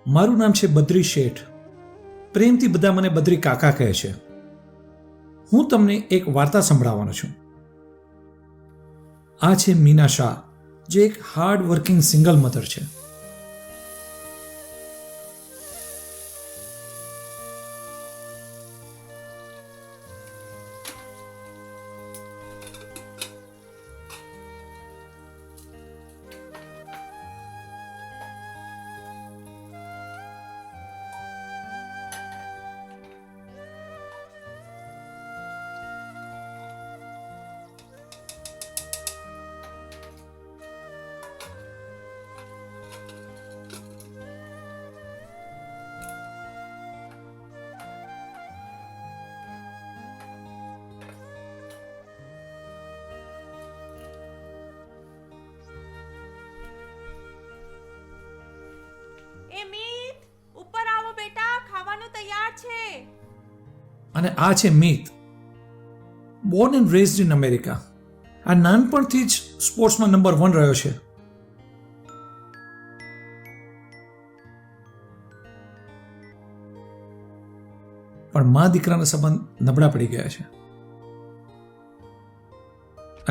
મારું નામ છે બદ્રી શેઠ. પ્રેમથી બધા મને બદ્રી કાકા કહે છે. હું તમને એક વાર્તા સંભળાવવાનો છું. આ છે મીના શાહ, જે એક હાર્ડ વર્કિંગ સિંગલ મધર છે. એ મીત, ઉપર આવો બેટા, ખાવાનું તૈયાર છે. અને આ છે Meet, born and raised in America. આ નાનપણથી જ સ્પોર્ટ્સમાં નંબર 1 રહ્યો છે. પણ મા દીકરાના સંબંધ નબળા પડી ગયા છે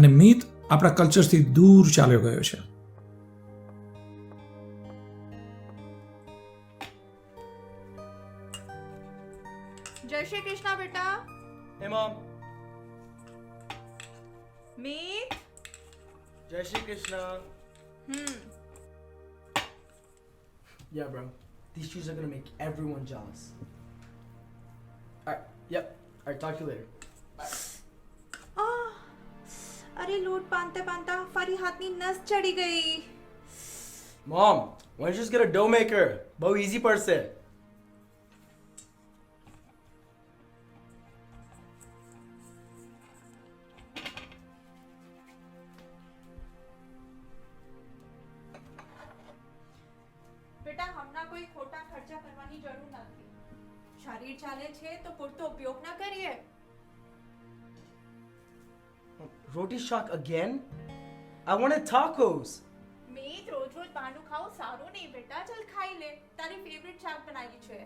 અને મીત આપણા કલ્ચરથી દૂર ચાલ્યો ગયો છે. જય શ્રી કૃષ્ણ બેટા. Hey mom. Meet. Jai Shri Krishna. Yeah, bro. These shoes are gonna make everyone jealous. Alright, yep. Alright, talk to you later. અરે લોટ બાંધતા બાંધતા ફરી હાથની નસ ચડી ગઈ. Mom, why don't you just get a dough maker? Bow easy પડશે. બેટા, હમણાં કોઈ ખોટા ખર્ચા કરવાની જરૂર નથી. શરીર ચાલે છે તો પૂરતો ઉપયોગ ના કરીએ. Roti shack again? I wanted tacos. મીત, રોજ રોજ બહારનું ખાવું સારું નહીં બેટા. ચાલ ખાઈ લે, તારી ફેવરિટ શાક બનાવી છે.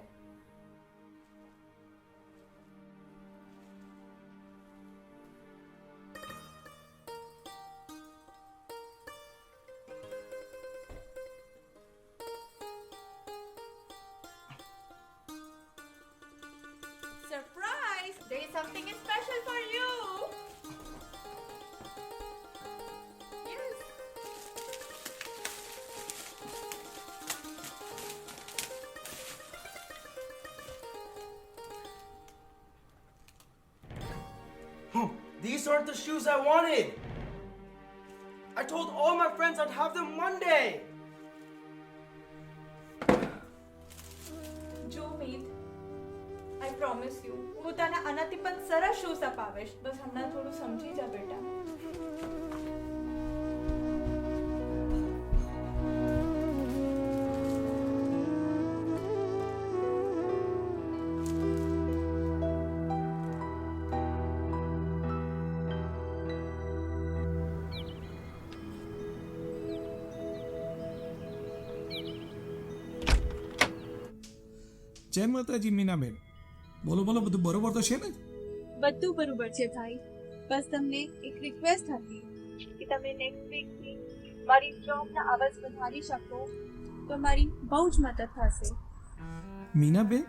Surprise! There is something special for you. Yes. These aren't the shoes I wanted. I told all my friends I'd have them Monday. જો મીત, I promise you, હું તને આનાથી પણ સરસ શૂઝ અપાવીશ. બસ હમણાં થોડું સમજી જા બેટા. જય માતાજી મીનાબેન. બોલો બોલો, બધું બરોબર તો છે ને? બધું બરોબર છે ભાઈ. બસ તમને એક રિક્વેસ્ટ હતી કે તમે નેક્સ્ટ વીકથી મારી જોબના અવાજ વધારી શકો તો મારી બહુ જ મદદ થશે. મીનાબેન,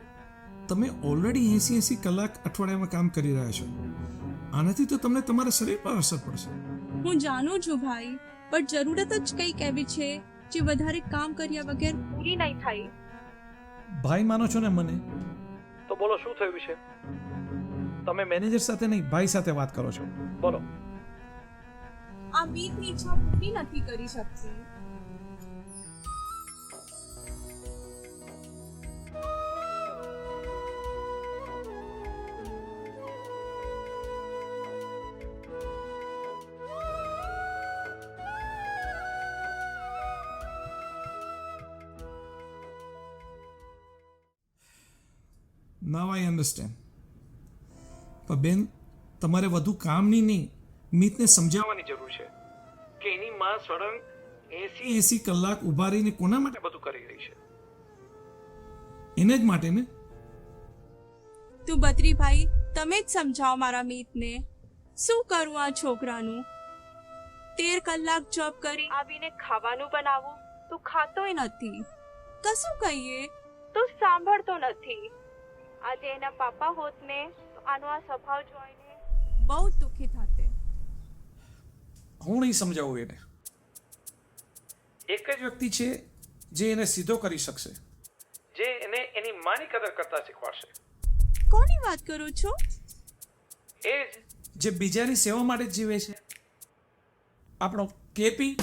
તમે ઓલરેડી 80 કલાક અઠવાડિયામાં કામ કરી રહ્યા છો. આનાથી તો તમને તમારા શરીર પર અસર પડશે. હું જાણું છું ભાઈ, પણ જરૂરત જ કંઈક એવી છે જે વધારે કામ કર્યા વગર પૂરી નહીં થાય. ભાઈ માનો છો ને મને? તો બોલો, શું થયું છે? તમે મેનેજર સાથે નહીં, ભાઈ સાથે વાત કરો છો. બોલો. આ મીતની ઈચ્છા પૂરી નથી કરી શકતી. નાવ આઈ અન્ડરસ્ટેન્ડ. પણ બેન, તમારે વધુ કામની નહીં, મીતને સમજાવવાની જરૂર છે કે એની માં સળંગ 80 કલાક ઊભા રહીને કોના માટે બધું કરી રહી છે. એને જ માટે ને. તું બત્રીભાઈ તમે જ સમજાવો મારા મિતને શું કરું આ છોકરાનું. 13 કલાક જોબ કરી આવીને ખાવાનું બનાવું તો ખાતોય નથી, કશું કહીએ તો સાંભળતો નથી. આજે એના પાપા હોત ને તો આનો આ સ્વભાવ જોઈને બહુ દુઃખી થાતે. હું નહીં સમજાવું એને. એક જ વ્યક્તિ છે જે એને સીધો કરી શકશે, જે એને એની માની કદર કરતા શીખવાડશે. કોની વાત કરો છો? એ જે બીજાની સેવા માટે જ જીવે છે, આપણો કેપી.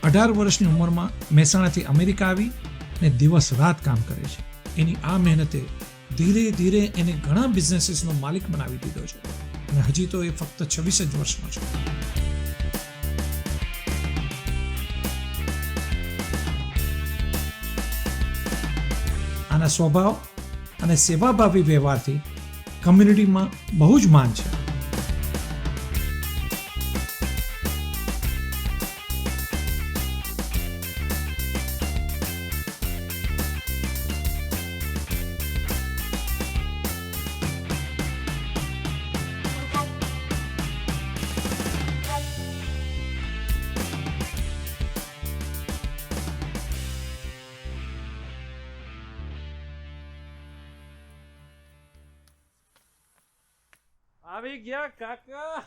18 વર્ષની ઉંમરમાં મહેસાણાથી અમેરિકા આવી ને દિવસ રાત કામ કરે છે. એની આ મહેનતે ધીરે ધીરે એને ઘણા બિઝનેસીસનો માલિક બનાવી દીધો છે અને હજી તો એ ફક્ત 26 જ વર્ષનો છે. આના સ્વભાવ અને સેવાભાવી વ્યવહારથી કમ્યુનિટીમાં બહુ જ માન છે. આવી ગયા કાકા.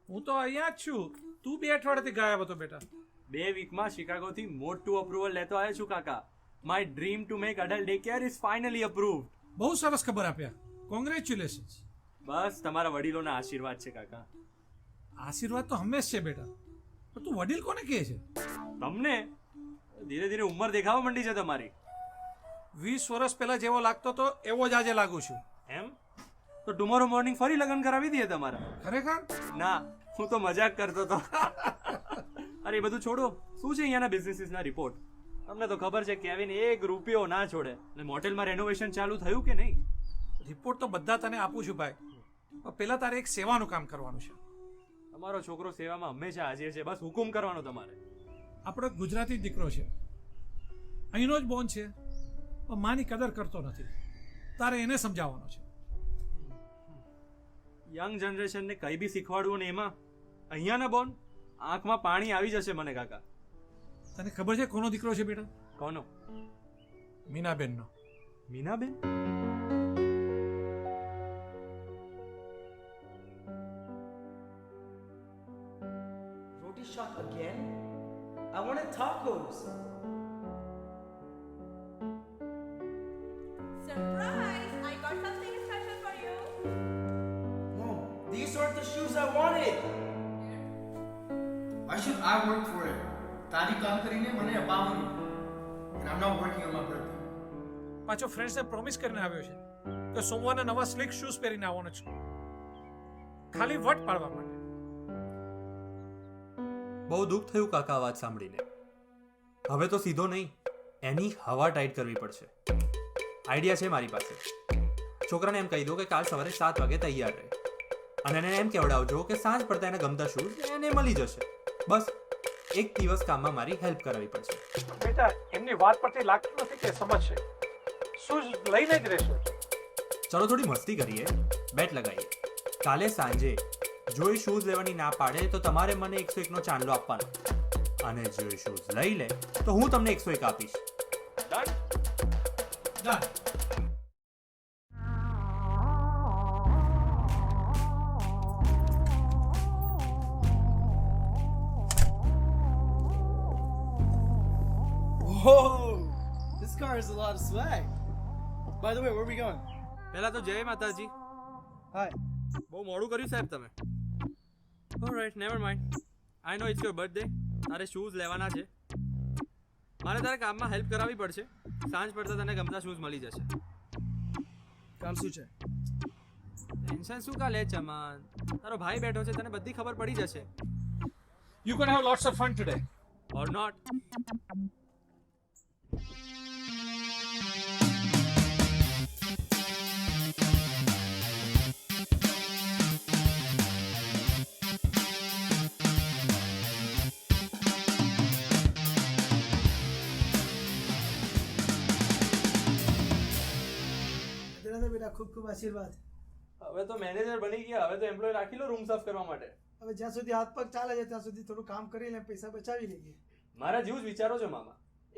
હું તો અહીંયા જ છું. તું 2 અઠવાડિયાથી ગાયબ હતો બેટા. 2 વીકમાં શિકાગોથી મોટું અપ્રુવલ લેતો આવ્યો છું કાકા. My dream to make adult day care is finally approved. બહુ સરસ ખબર આપ્યા. કોંગ્રેચ્યુલેશન્સ. બસ તમારા વડીલોના આશીર્વાદ છે કાકા. આશીર્વાદ તો હંમેશ છે બેટા, પણ તું વડીલ કોને કહે છે? તમને ધીરે ધીરે ઉંમર દેખાવા માંડી છે તમારી. 20 વર્ષ પહેલા જેવો લાગતો તો એવો જ આજે લાગુ છું. એમ તો ટુમોરો મોર્નિંગ ફરી લગ્ન કરાવી દઈએ તમારા. ખરેખર? ના, હું તો મજાક કરતો હતો. અરે એ બધું છોડો. શું છે અહીંયાના બિઝનેસીસના રિપોર્ટ? તમને તો ખબર છે કેવિન 1 રૂપિયો ના છોડે. અને મોટેલમાં રેનોવેશન ચાલુ થયું કે નહીં? રિપોર્ટ તો બધા તને આપું છું ભાઈ, પણ પહેલા તારે એક સેવાનું કામ કરવાનું છે. તમારો છોકરો સેવામાં હંમેશા હાજર છે, બસ હુકુમ કરવાનો તમારે. આપણો એક ગુજરાતી દીકરો છે, અહીંનો જ બોન છે, પણ માની કદર કરતો નથી. તારે એને સમજાવવાનો છે. યંગ જનરેશનને કંઈ બી શીખવાડવું ને એમાં અહીંયાના બોન આંખમાં પાણી આવી જશે મને કાકા. તને ખબર છે કોનો દીકરો છે બેટા? કોનો? મીનાબેનનો. Minaben? Roti shot again? I wanted tacos. Surprise! I got something special for you. Mom, these aren't the shoes I wanted. Why should I work for it? તારી કામ કરીને મને અપાવવાનું. And I'm not working on my birthday. પાછો ફ્રેન્ડ્સને promise કરીને આવ્યો છે કે સોમવારના નવા સ્લીક શૂઝ પહેરીને આવવાનો છું, ખાલી વટ પાડવા માટે. બહુ દુઃખ થયું કાકા આ વાત સાંભળીને. હવે તો સીધો નહીં, એની હવા ટાઈટ કરવી પડશે. આઈડિયા છે મારી પાસે. છોકરાને એમ કહી દો કે કાલ સવારે 7 વાગે તૈયાર રહે અને એને એમ કહેવડાવજો કે સાંજ પડતા એને ગમતા શૂઝ એને મળી જશે. બસ 1 દિવસ કામમાં મારી હેલ્પ કરાવવી પડશે. બેટા, એમની વાત પરથી લાગતું નથી કે સમજશે. શૂઝ લઈને જ રહેશો. ચલો થોડી મસ્તી કરીએ, બેટ લગાવીએ. કાલે સાંજે જો એ શૂઝ લેવાની ના પાડે તો તમારે મને 101નો ચાંદલો આપવાનો, અને જો એ શૂઝ લઈ લે તો હું તમને 101 આપીશ. Done? Whoa! This car has a lot of swag. By the way, where are we going? પહેલા તો જય માતાજી. Hi. બહુ મોડું કર્યું સાહેબ તમે. Alright, never mind. I know it's your birthday. તારે શૂઝ લેવાના છે. મારે તારે કામમાં હેલ્પ કરાવવી પડશે. સાંજ પડતા તને ગમતા શૂઝ મળી જશે. કામ શું છે? ટેન્શન શું કા લે ચમન? તારો ભાઈ બેઠો છે, તને બધી ખબર પડી જશે. You gonna have lots of fun today. Or not. ખૂબ ખૂબ આશીર્વાદ. હવે તો મેનેજર બની ગયા, હવે તો એમ્પ્લોય રાખી લો રૂમ સાફ કરવા માટે. હવે જ્યાં સુધી હાથ પગ ચાલે છે ત્યાં સુધી થોડું કામ કરીને પૈસા બચાવી લઈએ. મારા જેવું જ વિચારો છો મામા.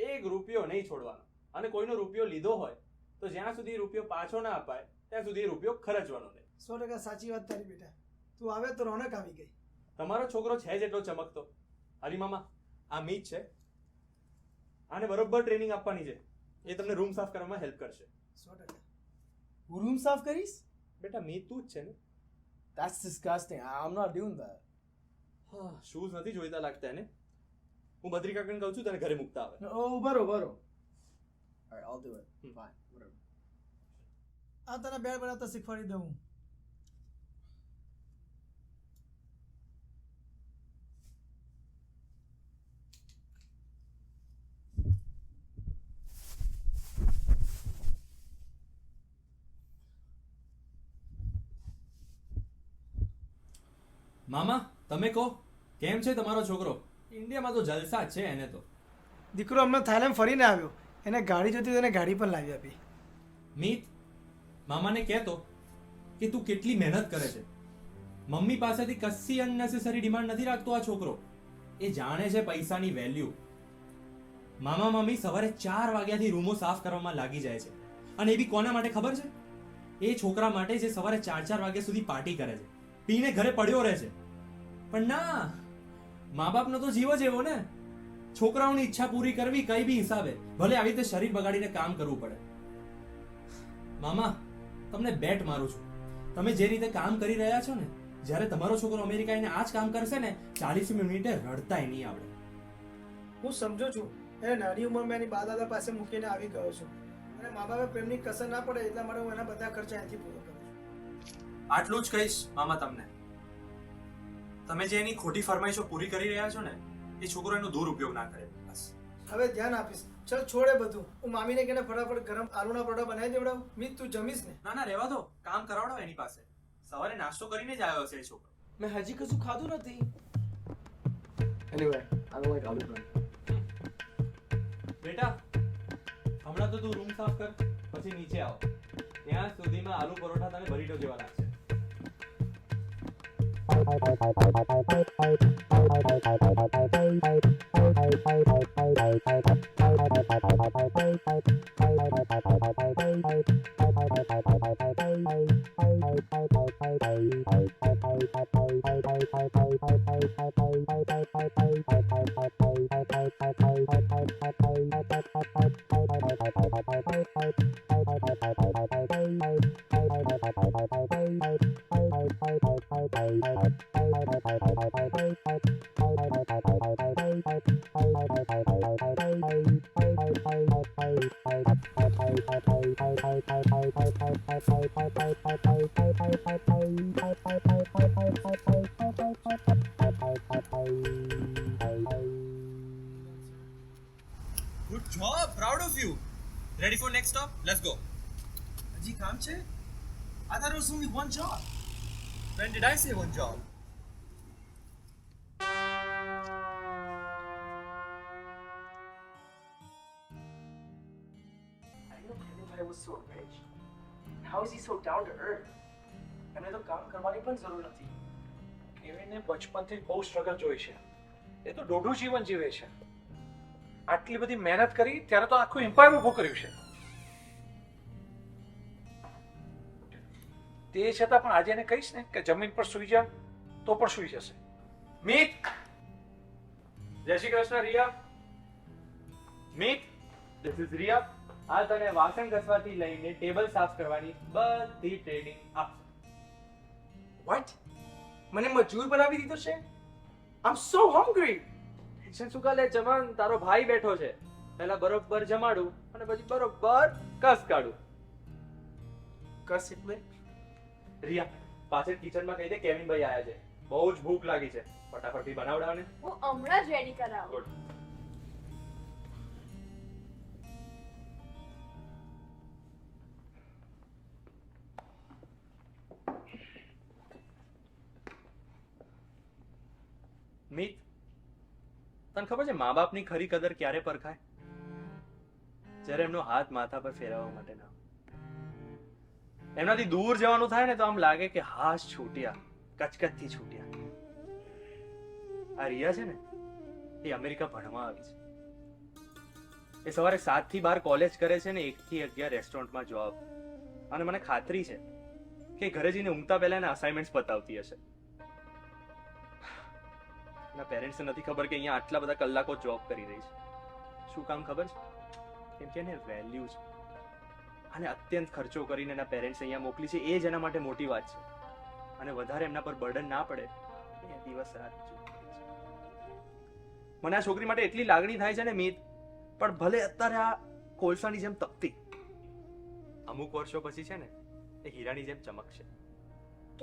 એક રૂપિયો નહીં છોડવાનો, અને કોઈનો રૂપિયો લીધો હોય તો જ્યાં સુધી રૂપિયો પાછો ના અપાય ત્યાં સુધી એ રૂપિયો ખર્ચવાનો નહીં. 100% સાચી વાત તારી બેટા. તું આવે તો રોનક આવી ગઈ. તમારો છોકરો છે જ એટલો ચમકતો. હરી મામા, આ મીત છે, આને બરોબર ટ્રેનિંગ આપવાની છે. એ તમને રૂમ સાફ કરવામાં હેલ્પ કરશે. 100%. હું રૂમ સાફ કરીશ? બેટા મીત તું જ છે ને? That's disgusting. I'm not doing that. હા, શૂઝ નથી જોઈતા લાગતા એને. હું બદ્રી કાકાને કહું છું તને ઘરે મૂકતા આવે. No, બરો. Alright, I'll do it. Fine, whatever. આ તને બેડ બનાવતા શીખવાડી દઉં. મામા તમે કહો, કેમ છે તમારો છોકરો? ઇન્ડિયામાં તો જલસા જ છે એને તો. દીકરો હમણાં થાઈલેન્ડ ફરીને આવ્યો. એને ગાડી જોતી તો એને ગાડી પણ લાવી આપી. મીત, મામાને કહેતો કે તું કેટલી મહેનત કરે છે. મમ્મી પાસેથી કશી અનનેસેસરી ડિમાન્ડ નથી રાખતો આ છોકરો. એ જાણે છે પૈસાની વેલ્યુ. મામા મમ્મી સવારે 4 વાગ્યાથી રૂમો સાફ કરવામાં લાગી જાય છે. અને એ બી કોના માટે ખબર છે? એ છોકરા માટે જે સવારે 4 વાગ્યા સુધી પાર્ટી કરે છે, પીને ઘરે પડ્યો રહે છે. પણ ના, મા બાપનો તો જીવ જ એવો ને. છોકરાઓની ઈચ્છા પૂરી કરવી કઈ બી હિસાબે, ભલે આવી રીતે શરીર બગાડીને કામ કરવું પડે. મામા, તમને બેટ મારું છું, તમે જે રીતે કામ કરી રહ્યા છો ને, જ્યારે તમારો છોકરો અમેરિકા આવીને આ જ કામ કરશે ને, 40 મિનિટે રડતાય નહીં આવડે. હું સમજો છું. એને નાની ઉંમરમાં એની બા દાદા પાસે મૂકીને આવી ગયો છું, અને મા બાપે પ્રેમની કસર ના પડે એટલા માટે હું એના બધા ખર્ચા અહીંથી પૂરો કરું છું. આટલું જ કહીશ મામા તમને. તમે જે એની ખોટી ફરમાઈશો પૂરી કરી રહ્યા છો ને, એ છોકરો એનો દુરુપયોગ ના કરે. બસ હવે ધ્યાન આપીશ. ચલ છોડે બધું. હું મામીને કહીને ફટાફટ ગરમ આલુના પરોઠા બનાવી દેવડાવું. મીત તું જમીશ ને? ના રહેવા દો, કામ કરાવડો એની પાસે. સવારે નાસ્તો કરીને જ આવ્યો છે એ છોકરો. મેં હજી કશું ખાધું નથી. Anyway, I don't like aloo curry. બેટા, હમણાં તો તું રૂમ સાફ કર, પછી નીચે આવ. ત્યાં સુધીમાં આલુ પરોઠા તને બરીટો જેવા લાગશે. Good job, proud of you. Ready for next stop? Let's go. હજી કામ છે? I thought it was only one job. When did I say one job? I know Kevin was so rich. How is he so down to earth? એમને તો કામ કરવાની પણ જરૂર નથી. કેવિને બચપનથી જ બહુ સ્ટ્રગલ જોઈ છે. એ તો દોઢું જીવન જીવે છે. આટલી બધી મહેનત કરી ત્યારે તો આખું એમ્પાયર ઊભું કર્યું છે. તે છતાં પણ આજે એને કહીશ ને કે જમીન પર સૂઈ જા તો પણ સૂઈ જશે. મીત, જય શ્રી કૃષ્ણ. રિયા, મીત, this is રિયા. આ તને વાસણ ઘસવાથી લઈને ટેબલ સાફ કરવાની બધી ટ્રેનિંગ આપશે. What? મને મજૂર બનાવી દીધો છે? I'm so hungry. ટેન્શન શું કાલે જમાન, તારો ભાઈ બેઠો છે. પહેલા બરોબર જમાડું અને પછી બરોબર કસ કાઢું. કસ એટલે? રિયા, પાછળ કિચનમાં કહી દે કેવિન ભાઈ આયા છે. બહુ જ ભૂખ લાગી છે. ફટાફટ બનાવડાવને. હું હમણાં જ રેડી કરાવું. ગુડ. મીત, તને ખબર છે મા બાપની ખરી કદર ક્યારે પરખાય? જ્યારે એમનો હાથ માથા પર ફેરવવા માટે ના. એમનાથી દૂર જવાનું થાય ને તો આમ લાગે કે હાશ છૂટ્યા, કચકચથી છૂટ્યા. આ રિયા છે ને, એ અમેરિકા ભણવા આવી છે. એ સવારે 7 થી 12 કોલેજ કરે છે ને 1 થી 11 રેસ્ટોરન્ટમાં જોબ. અને મને ખાતરી છે કે ઘરે જઈને ઊંઘતા પહેલા એના અસાઇનમેન્ટ્સ પતાવતી હશે. એના પેરેન્ટ્સને નથી ખબર કે અહીંયા આટલા બધા કલાકો જોબ કરી રહી છે. શું કામ ખબર છે? કેમ કે એને વેલ્યુ છે. અને અત્યંત ખર્ચો કરીને એના પેરેન્ટ્સ અહીંયા મોકલી છે, એ જ એના માટે મોટી વાત છે. અને વધારે એમના પર બર્ડન ના પડે એ દિવસ રાત ચૂકવે છે. મને આ છોકરી માટે એટલી લાગણી થાય છે ને મીત, પણ ભલે અત્યારે આ કોલસાની જેમ તપતી, અમુક વર્ષો પછી છે ને એ હીરાની જેમ ચમકશે.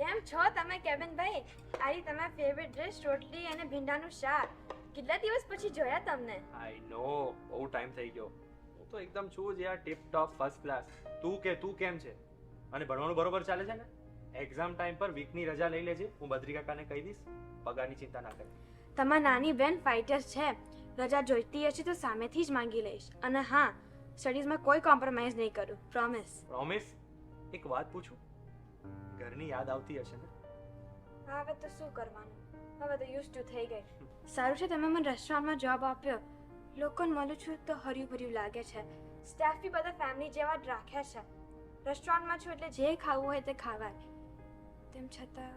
કેમ છો તમે કેબિનભાઈ? આરી તમારા ફેવરિટ ડિશ રોટલી અને ભીંડાનું શાક. કેટલા દિવસ પછી જોયા તમને. આઈ નો, બહુ ટાઈમ થઈ ગયો. હું તો એકદમ છું જ યાર, ટીપ ટોપ ફર્સ્ટ ક્લાસ. તું કેમ છે? અને ભણવાનું બરોબર ચાલે છે ને? એક્ઝામ ટાઈમ પર વીકની રજા લઈ લેજે, હું બદ્રી કાકાને કહી દઈશ. પગારની ચિંતા ના કર. તમારી નાની બેન ફાઇટર છે. રજા જોઈતી હશે તો સામેથી જ માંગી લઈશ. અને હા, સ્ટડીઝમાં કોઈ કોમ્પ્રોમાઇઝ નહીં કરું, પ્રોમિસ. પ્રોમિસ? એક વાત પૂછું, ઘરની યાદ આવતી હશે ને? હવે તો શું કરવાનું, હવે તો યુઝ ટુ થઈ ગઈ. સારું છે તમે મને રેસ્ટોરન્ટમાં જોબ આપ્યો. લોકોને મળું છું તો હર્યું ભર્યું લાગે છે. સ્ટાફ બી બધા ફેમિલી જેવા જ રાખ્યા છે. રેસ્ટોરન્ટમાં છું એટલે જે ખાવું હોય તે ખાવાય. તેમ છતાં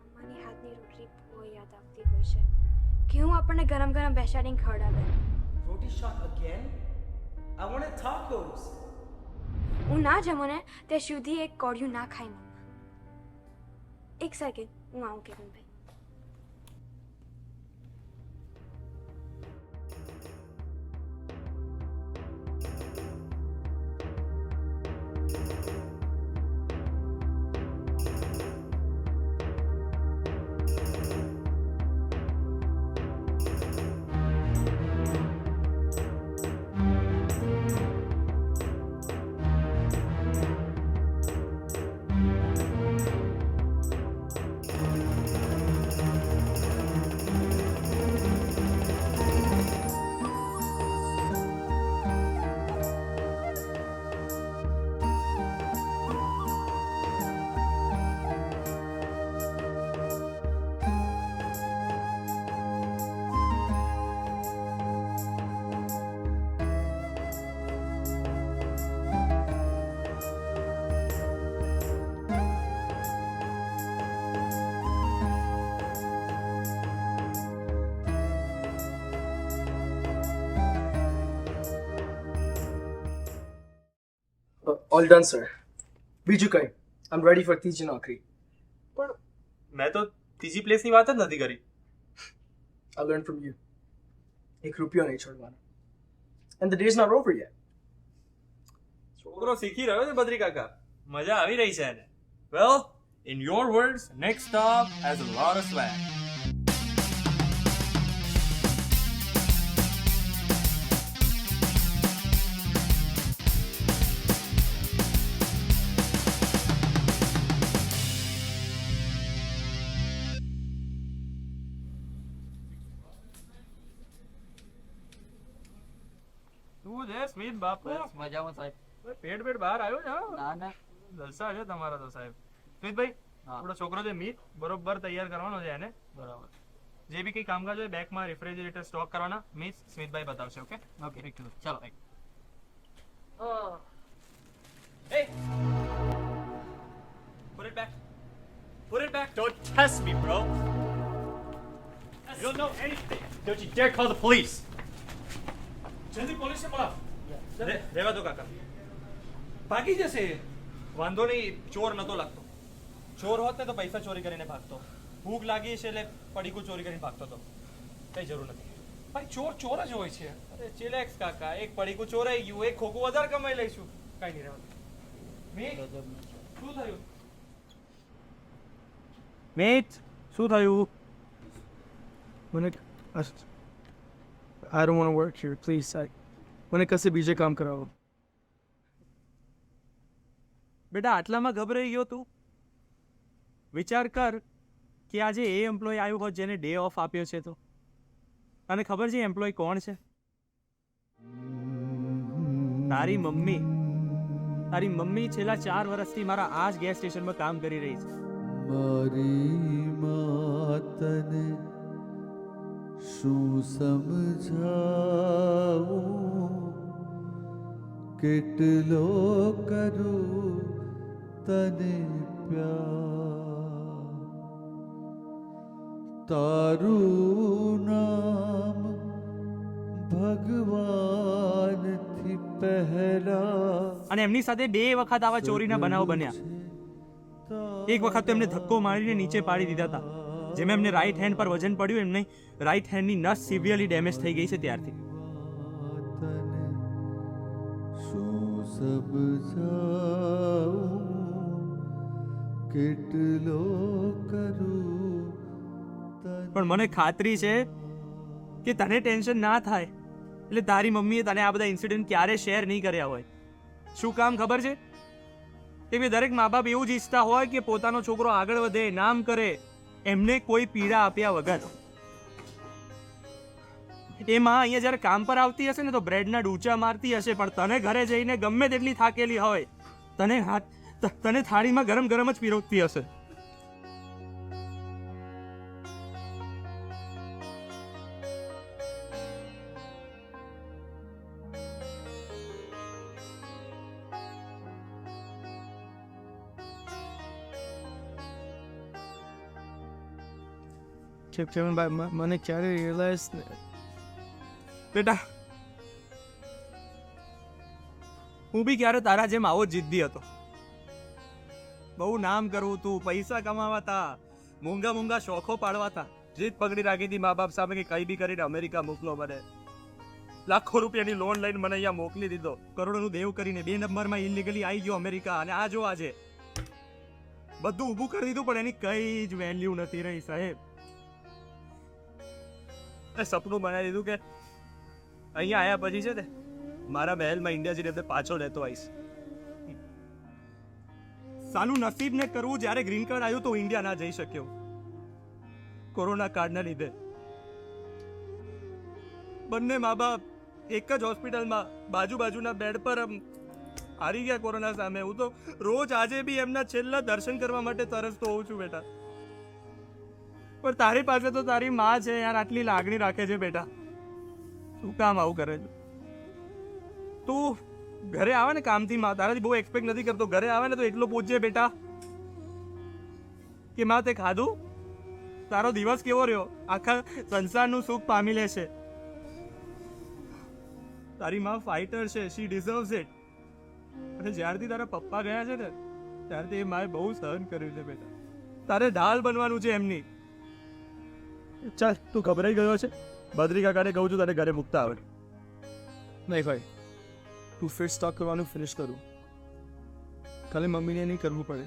મમ્માની હાથની રોટલી બહુ યાદ આવતી હોય છે કે હું આપણને ગરમ ગરમ બેસાડીને ખવડાવે. Roti shot again? I wanted tacos. હું ના જમું ને તે સુધી એક કોળિયું ના ખાય મમ્મા. એક સેકન્ડ, હું આવું કેબિનભાઈ. All done, sir. બીજું કઈ? I'm ready for ત્રીજી નોકરી. પણ મેં તો ત્રીજી પ્લેસની વાત જ નથી કરી. I learned from you. એક રૂપિયો નહીં છોડવાનો. And the day's not over yet. છોકરો શીખી રહ્યો છે બદ્રી કાકા, મજા આવી રહી છે એને. Well, in your words, next stop has a lot of swag. શું છે સ્મિત બાપુ? મજામાં સાહેબ. પેટ બહાર આવ્યો છે? ના ના જલસા છે તમારા તો સાહેબ. સ્મિતભાઈ, આપણો છોકરો છે મિત, બરોબર તૈયાર કરવાનો છે એને. બરાબર. જે બી કઈ કામકાજ હોય બેકમાં રેફ્રિજરેટર સ્ટોક કરવાના, મિસ સ્મિતભાઈ બતાવશે. ઓકે ઓકે ચાલો. Hey! Put it back. Put it back. Don't test me, bro. You don't know anything. Don't you dare call the police. જલ્દી પોલીસને બોલાવ. રહેવા દો કાકા. ભાગી જશે. વાંધો નહીં, ચોર નતો લાગતો. ચોર હોત ને તો પૈસા ચોરી કરીને ભાગતો. ભૂખ લાગી છે એટલે પડીકું ચોરી કરીને ભાગતો હતો. કઈ જરૂર નથી. ભાઈ ચોર જ હોય છે. અરે ચિલેક્સ કાકા, એક પડીકું ચોરાઈ ગયું, એક ખોખું વધારે કમાઈ લઈશું. કઈ નહીં રહેવા. શું થયું? મેચ શું થયું? મને I don't want to work here, please. મને કશે બીજે કામ કરાવો. બેટા આટલામાં ગભરાઈ ગયો તું? વિચાર કર કે આજે એ એમ્પ્લોય આવ્યો હોત જેને ડે ઓફ આપ્યો છે તો. તને ખબર છે એમ્પ્લોય કોણ છે? તારી મમ્મી. તારી મમ્મી છેલ્લા 4 વર્ષથી મારા આ જ ગેસ સ્ટેશનમાં કામ કરી રહી છે. મારી માતને શું સમજાવું, કેટલો કરું તને પ્યાર, તારું નામ ભગવાનથી પહેલા. અને એમની સાથે 2 વખત આવા ચોરીના બનાવ બન્યા. એક વખત તો એમને ધક્કો મારીને નીચે પાડી દીધા હતા. જેમ એમને રાઈટ હેન્ડ પર વજન પડ્યું, એમને રાઈટ હેન્ડની નસ સિવિયરલી ડેમેજ થઈ ગઈ છે ત્યારથી. શું સમજાવું, કેટલો કરું. પણ મને ખાતરી છે કે તને ટેન્શન ના થાય એટલે તારી મમ્મીએ તને આ બધા ઇન્સિડન્ટ ક્યારે શેર નહીં કર્યા હોય. શું કામ ખબર છે? કે દરેક મા બાપ એવું જ ઈચ્છતા હોય કે પોતાનો છોકરો આગળ વધે, નામ કરે, એમને કોઈ પીડા આપ્યા વગર. એ માં અહીંયા જ્યારે કામ પર આવતી હશે ને તો બ્રેડના ડૂચા મારતી હશે, પણ તને ઘરે જઈને ગમે તેટલી થાકેલી હોય તને થાળીમાં ગરમ ગરમ જ પીરસતી હશે. ભાઈ મને ક્યારે રિયલાઇઝ બેટા, હું બી ક્યારે તારા જેમ આવો જિદ્દી હતો. બહુ નામ કરવું તું, પૈસા કમાવાતા, મોંઘા મોંઘા શોખો પાડવાતા. જીદ પકડી રાખી હતી મા બાપ સામે કે કઈ બી કરીને અમેરિકા મોકલો મને. લાખો રૂપિયાની લોન લઈને મને અહીંયા મોકલી દીધો, કરોડોનું દેવ કરીને 2 નંબરમાં ઇલીગલી આવી ગયો અમેરિકા. અને આ જો આજે બધું ઊભું કરી દીધું, પણ એની કઈ જ વેલ્યુ નથી રહી સાહેબ. સપનું બનાવી દીધું કે અહીંયા આવ્યા પછી છે ને મારા મહેલમાં ઇન્ડિયા જઈને પાછો લેતો આવીશ. સાલું નસીબ ને કરવું, જ્યારે ગ્રીન કાર્ડ આવ્યું તો ઇન્ડિયા ના જઈ શક્યો કોરોના કાર્ડના લીધે. બંને મા બાપ એક જ હોસ્પિટલમાં બાજુના બેડ પર હારી ગયા કોરોના સામે. હું તો રોજ આજે બી એમના છેલ્લા દર્શન કરવા માટે તરસતો હોઉં છું બેટા. પણ તારી પાસે તો તારી માં છે યાર, આટલી લાગણી રાખે છે બેટા. શું કામ આવું કરે છે? તું ઘરે આવે ને કામથી, માં તારાથી બહુ એક્સપેક્ટ નથી કરતો. ઘરે આવે ને તો એટલો પૂછજે બેટા કે માં તે ખાધું, તારો દિવસ કેવો રહ્યો, આખા સંસારનું સુખ પામી લેશે. તારી માં ફાઇટર છે, શી ડિઝર્વ્સ ઇટ. અને જ્યારથી તારા પપ્પા ગયા છે ને ત્યારથી એ માએ બહુ સહન કર્યું છે બેટા. તારે ઢાલ બનવાનું છે એમની. ચાલ તું ગભરાઈ ગયો છે, બદ્રી કાકાને કહું છું તને ઘરે મૂકતા આવે. નહીં ભાઈ, તું ફિટ સ્ટોક કરવાનું ફિનિશ કરું, ખાલી મમ્મીને નહીં કરવું પડે.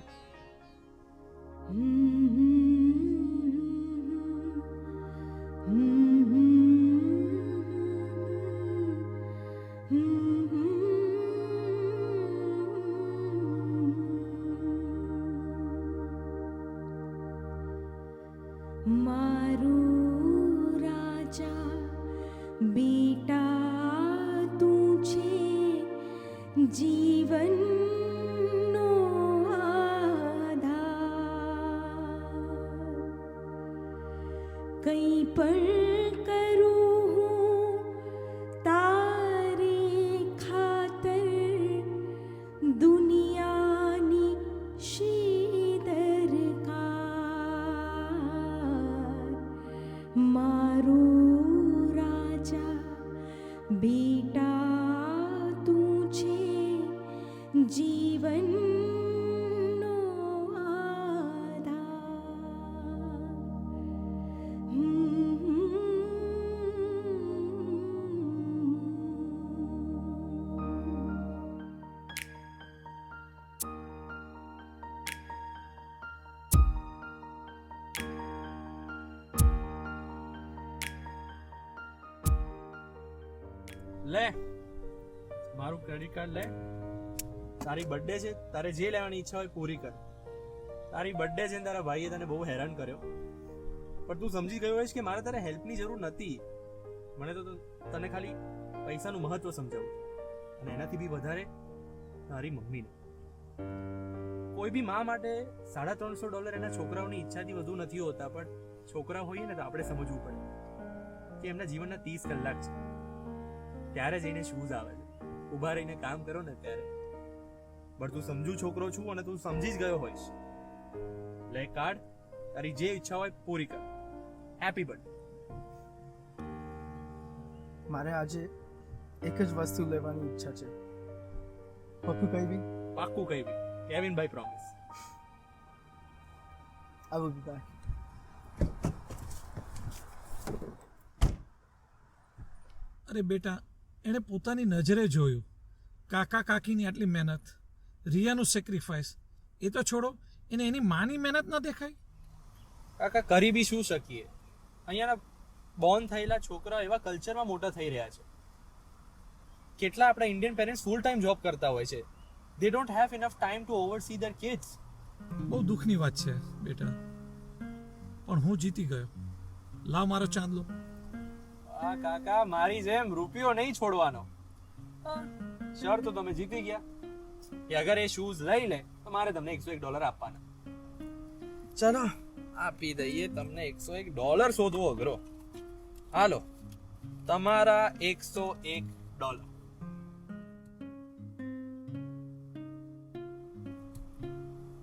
મારું રાજા બેટા તું છે, જીવનનો આધાર. કંઈ પણ કરું હું તારે ખાતર, દુનિયાની શી દરકાર. મારું રાજા બેટા તું છે, જીવનનો લે મારું ક્રેડિટ કાર્ડ લે. તારી બર્થડે છે, તારે જે લેવાની ઈચ્છા હોય પૂરી કર. તારી બર્થડે છે ને તારા ભાઈએ તને બહુ હેરાન કર્યો, પણ તું સમજી ગયો હોઈશ કે મારે તારે હેલ્પની જરૂર નથી. મને તો તને ખાલી પૈસાનું મહત્વ સમજાવું, અને એનાથી બી વધારે તારી મમ્મીને. કોઈ બી મા માટે $350 એના છોકરાઓની ઈચ્છાથી વધુ નથી હોતા, પણ છોકરા હોઈએ ને તો આપણે સમજવું પડે કે એમના જીવનના 30 કલાક છે, ત્યારે જઈને શૂઝ આવે છે. ઊભા રહીને કામ કરો ને ત્યારે. પણ તું સમજુ છોકરો છું અને તું સમજી જ ગયો હોઈશ. લે કાર્ડ, તારી જે ઈચ્છા હોય પૂરી કર. Happy birthday. મારે આજે એક જ વસ્તુ લેવાની ઈચ્છા છે. પપ્પુ કઈ બી પાક્કું કહી બી. કેવિનભાઈ promise. I will be back. અરે બેટા, એણે પોતાની નજરે જોયું કાકા કાકીની આટલી મહેનત, રિયાનું સેક્રિફાઈસ. એ તો છોડો, એને એની માની મહેનત ન દેખાય? કાકા કરી બી શું શકીએ? અહીંયાના બોર્ન થયેલા છોકરા એવા કલ્ચરમાં મોટા થઈ રહ્યા છે. કેટલા આપણા Indian parents full time job કરતા હોય છે. They don't have enough time to oversee their kids. બહુ દુઃખની વાત છે બેટા, પણ હું જીતી ગયો. લાવ મારો ચાંદલો. આ કાકા, મારી જેમ રૂપિયો નહીં છોડવાનો. શર્ત તો તમે જીતી ગયા કે અગર એ શૂઝ લઈ લે તો મારે તમને $101 આપવાના. ચલો આપી દઈએ તમને $101. શોધવો અઘરો. હાલો, તમારા $101.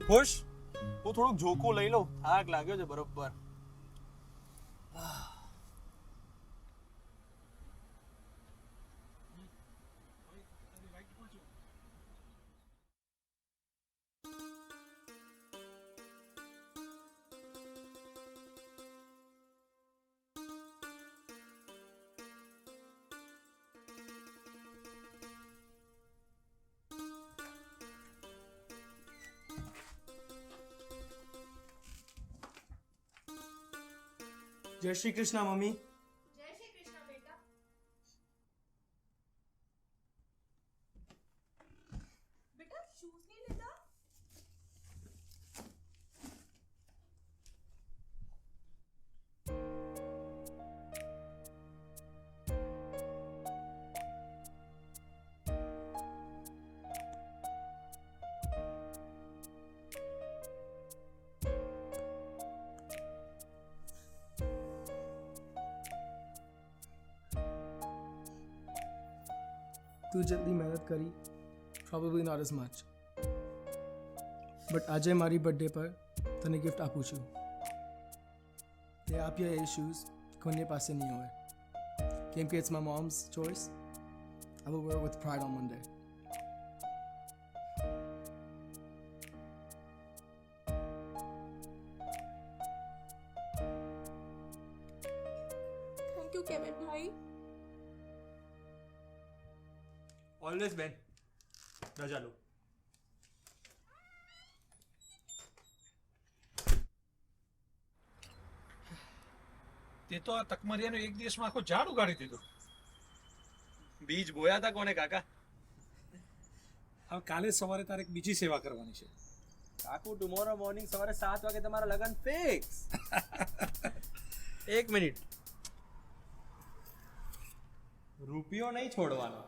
ખુશ? હું થોડુંક ઝોકું લઈ લઉં, થાક લાગ્યો છે બરોબર. જય શ્રી કૃષ્ણ મમ્મી. જય શ્રી કૃષ્ણ બેટા. બેટા શૂઝ નહીં લેતા? તું જેટલી મહેનત કરી, probably not as much, but આજે મારી બર્થડે પર તને ગિફ્ટ આપું છું. તે આપ્યા એ શૂઝ કોઈને પાસે નહીં હોય, કેમ કે it's my mom's choice. I will wear with pride on Monday. Thank you કેવિનભાઈ. ઓલવેઝ બેન. રજા લો. તે તો આ તકમરિયાનો એક દિવસમાં આખો ઝાડ ઉગાડી દીધો. બીજ બોયા હતા કોને કાકા? હવે કાલે સવારે તારે એક બીજી સેવા કરવાની છે. કાકુ, ટુમોરો મોર્નિંગ સવારે 7 વાગે તમારા લગન ફિક્સ. એક મિનિટ, રૂપિયો નહીં છોડવાનો.